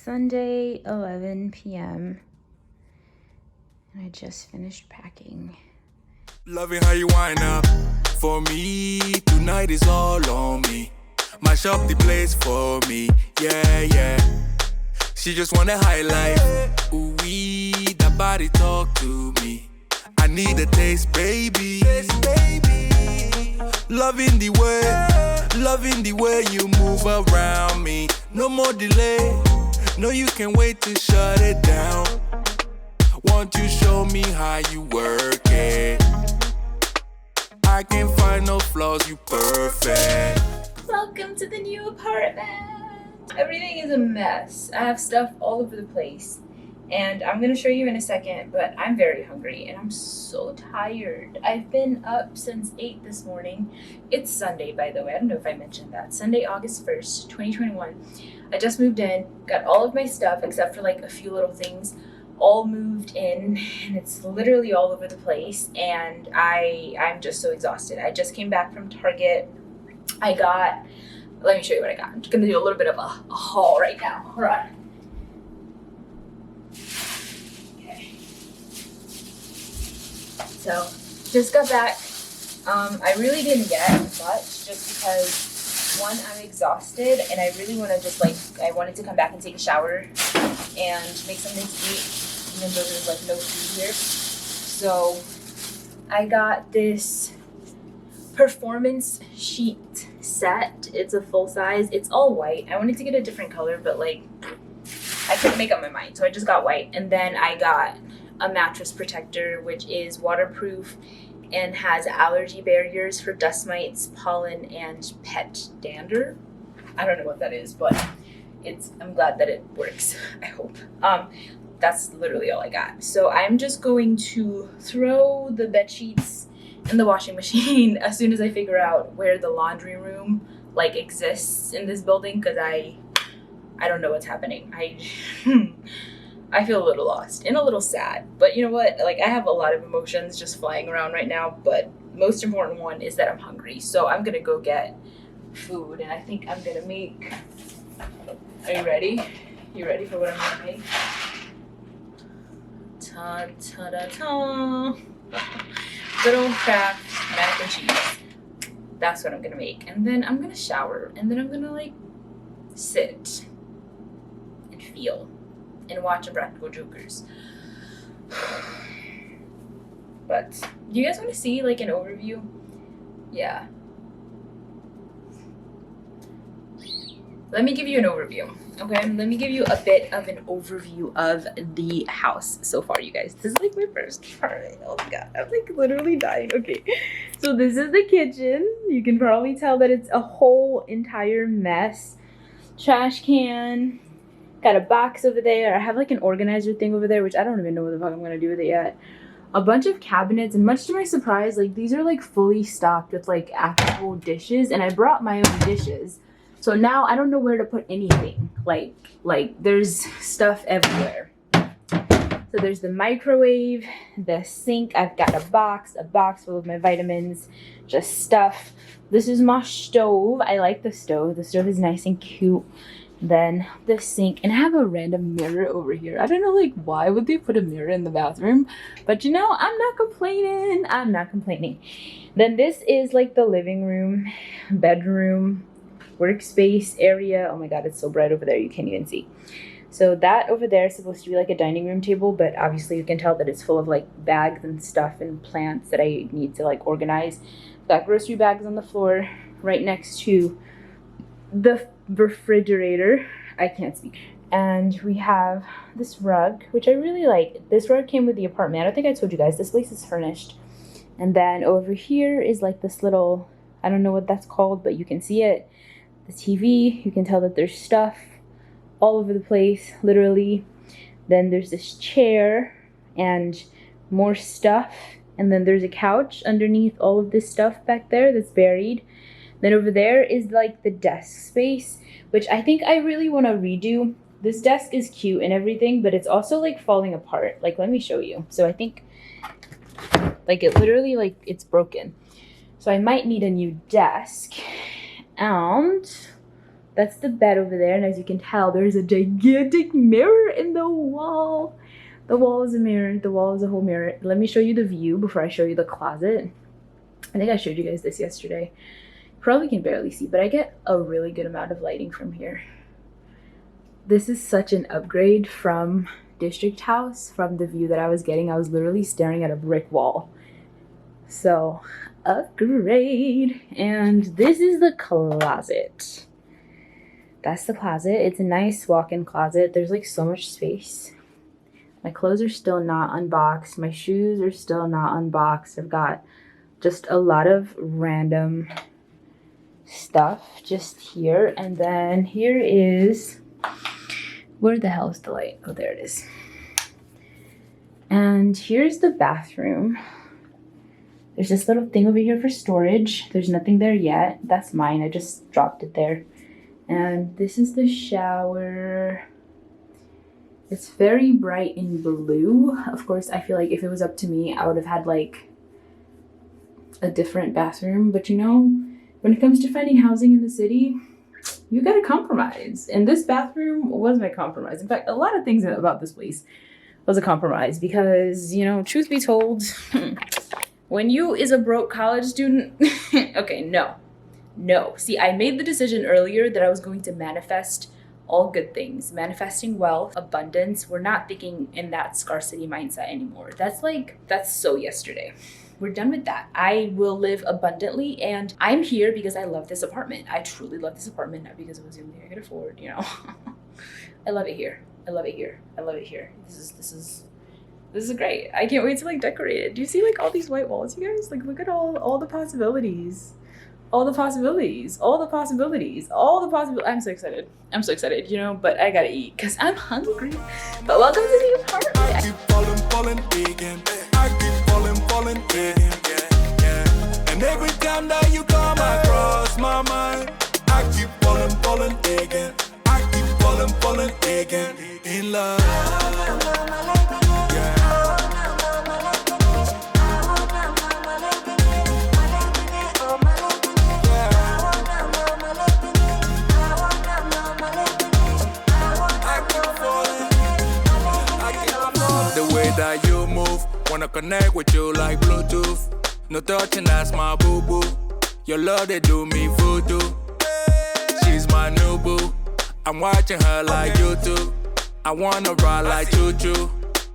Sunday, 11 p.m. and I just finished packing. Loving how you wind up for me. Tonight is all on me. Mash up the place for me. Yeah, yeah. She just wanna highlight. Ooh, that body talk to me. I need a taste, baby. Loving the way you move around me. No more delay. No, you can't wait to shut it down. Won't you show me how you work it? I can't find no flaws, you perfect. Welcome to the new apartment. Everything is a mess. I have stuff all over the place. And I'm gonna show you in a second, but I'm very hungry and I'm so tired. I've been up since 8 this morning. It's Sunday, by the way. I don't know if I mentioned that. Sunday, August 1st, 2021. I just moved in, got all of my stuff except for like a few little things, all moved in, and it's literally all over the place. And I'm just so exhausted. I just came back from Target. Let me show you what I got. I'm just gonna do a little bit of a haul right now. Hold on. So, just got back. I really didn't get much just because, one, I'm exhausted and I really want to I wanted to come back and take a shower and make something to eat, even though there's like no food here. So, I got this performance sheet set. It's a full size. It's all white. I wanted to get a different color, but like, I couldn't make up my mind. So I just got white. And then I got a mattress protector, which is waterproof and has allergy barriers for dust mites, pollen, and pet dander. I don't know what that is, but I'm glad that it works, I hope. That's literally all I got. So I'm just going to throw the bed sheets in the washing machine as soon as I figure out where the laundry room like exists in this building, because I don't know what's happening. I feel a little lost and a little sad, but you know what? Like, I have a lot of emotions just flying around right now, but most important one is that I'm hungry. So I'm gonna go get food, and I think I'm gonna make, are you ready? You ready for what I'm gonna make? Ta-ta-da-ta. Good old Kraft mac and cheese. That's what I'm gonna make. And then I'm gonna shower, and then I'm gonna like sit and feel and watch Impractical Jokers. But do you guys want to see like an overview? Yeah. Let me give you an overview. Okay, let me give you a bit of an overview of the house so far, you guys. This is like my first part. Oh my god, I'm like literally dying. Okay, so this is the kitchen. You can probably tell that it's a whole entire mess. Trash can. Got a box over there. I have like an organizer thing over there, which I don't even know what the fuck I'm gonna do with it yet. A bunch of cabinets, and much to my surprise, like these are like fully stocked with like actual dishes, and I brought my own dishes. So now I don't know where to put anything. Like there's stuff everywhere. So there's the microwave, the sink. I've got a box full of my vitamins, just stuff. This is my stove. I like the stove. The stove is nice and cute. Then the sink, and I have a random mirror over here. I don't know like why would they put a mirror in the bathroom, but you know, I'm not complaining. Then this is like the living room, bedroom, workspace area. Oh my god, it's so bright over there, you can't even see. So that over there is supposed to be like a dining room table, but obviously you can tell that it's full of like bags and stuff and plants that I need to like organize. Got grocery bags on the floor right next to the refrigerator. I can't speak. And we have this rug, which I really like. This rug came with the apartment. I don't think I told you guys, this place is furnished. And then over here is like this little, I don't know what that's called, but you can see it. The TV, you can tell that there's stuff all over the place, literally. Then there's this chair and more stuff. And then there's a couch underneath all of this stuff back there that's buried. Then over there is like the desk space, which I think I really want to redo. This desk is cute and everything, but it's also like falling apart. Like, let me show you. So I think like it literally like it's broken. So I might need a new desk. And That's the bed over there, and as you can tell, there's a gigantic mirror in the wall. The wall is a mirror. The wall is a whole mirror. Let me show you the view before I show you the closet. I think I showed you guys this yesterday. Probably can barely see, but I get a really good amount of lighting from here. This is such an upgrade from District House, from the view that I was getting. I was literally staring at a brick wall. So, upgrade. And this is the closet. That's the closet. It's a nice walk-in closet. There's like so much space. My clothes are still not unboxed. My shoes are still not unboxed. I've got just a lot of random stuff just here. And then here is, where the hell is the light? Oh, there it is. And here's the bathroom. There's this little thing over here for storage. There's nothing there yet. That's mine. I just dropped it there. And this is the shower. It's very bright in blue. Of course, I feel like if it was up to me, I would have had like a different bathroom. But you know, when it comes to finding housing in the city, you gotta compromise. And this bathroom was my compromise. In fact, a lot of things about this place was a compromise because, you know, truth be told, when you is a broke college student, okay, no. See, I made the decision earlier that I was going to manifest all good things, manifesting wealth, abundance. We're not thinking in that scarcity mindset anymore. That's so yesterday. We're done with that. I will live abundantly, and I'm here because I love this apartment. I truly love this apartment, not because it was the only thing I could afford, you know. I love it here. I love it here. I love it here. This is great. I can't wait to like decorate it. Do you see like all these white walls, you guys? Like look at all the possibilities. All the possibilities. I'm so excited, you know, but I gotta eat because I'm hungry. But welcome to the apartment. I keep falling again. I keep falling again. Yeah. And every time that you come across my mind, I keep falling again. I keep falling again in love. That you move, wanna connect with you like Bluetooth. No touching, that's my boo-boo. Your love, they do me voodoo. She's my new boo. I'm watching her like YouTube. I wanna ride like choo-choo.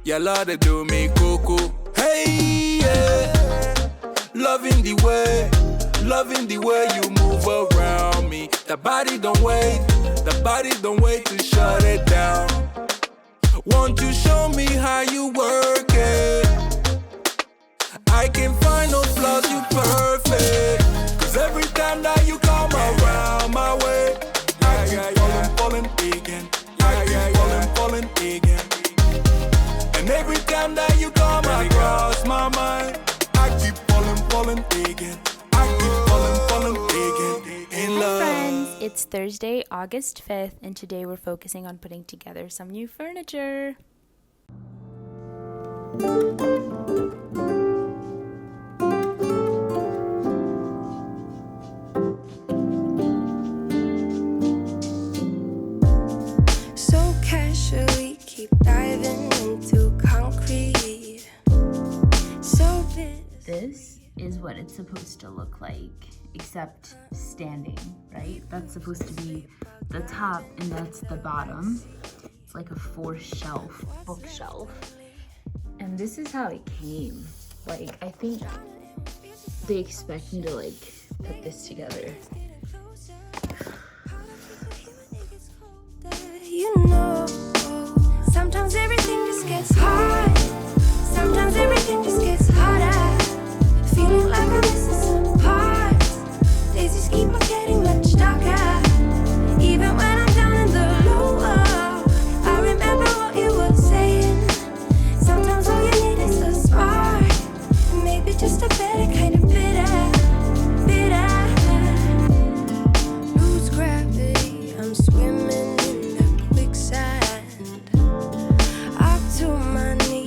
Your love, they do me cuckoo. Hey, yeah. Loving the way you move around me. The body don't wait to shut it down. Won't you show me how you work it? I can find no flaws, you perfect. Cause every time that you come around my way, I keep falling again. I keep falling again. And every time that you come across my mind, I keep falling again. I keep falling again in love. Friends, it's Thursday, August 5th, and today we're focusing on putting together some new furniture. So casually keep diving into concrete. So busy. This is what it's supposed to look like, except standing, right? That's supposed to be the top and that's the bottom. It's like a 4-shelf bookshelf. And this is how it came. Like, I think they expect me to like put this together. You know, sometimes everything just gets hard. Sometimes everything just gets harder. Feeling like I'm missing some parts. Days just keep on getting much darker. Even when I'm down in the low, I remember what you were saying. Sometimes all you need is a spark. Maybe just a better kind of bitter. Lose gravity, I'm swimming in the quicksand. Up to my knees.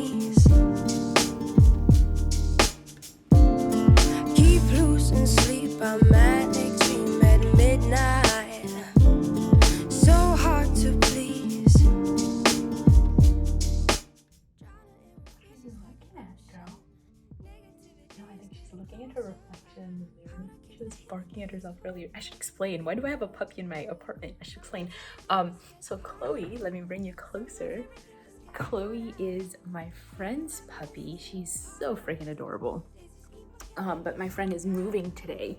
looking at her reflection in the mirror. She was barking at herself earlier. I should explain. Why do I have a puppy in my apartment? I should explain. So Chloe, let me bring you closer. Chloe is my friend's puppy. She's so freaking adorable. But my friend is moving today.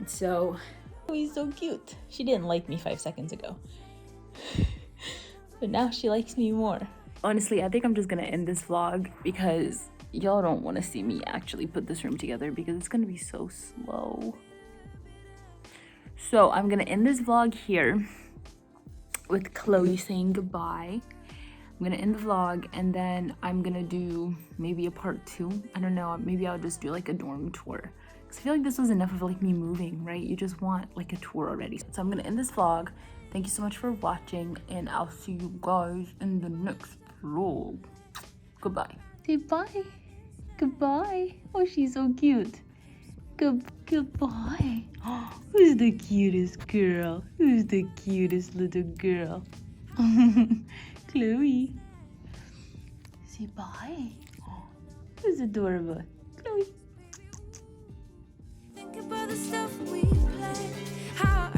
So Chloe's so cute. She didn't like me 5 seconds ago. But now she likes me more. Honestly, I think I'm just gonna end this vlog because y'all don't want to see me actually put this room together because it's gonna be so slow. So I'm gonna end this vlog here with Chloe saying goodbye. I'm gonna end the vlog and then I'm gonna do maybe a part 2. I don't know, maybe I'll just do like a dorm tour. Cause I feel like this was enough of like me moving, right? You just want like a tour already. So I'm gonna end this vlog. Thank you so much for watching and I'll see you guys in the next vlog. Goodbye. Say bye. Goodbye. Oh, she's so cute. Goodbye. Who's the cutest girl? Who's the cutest little girl? Chloe. Say bye. Who's adorable? Chloe. Think about the stuff we play, how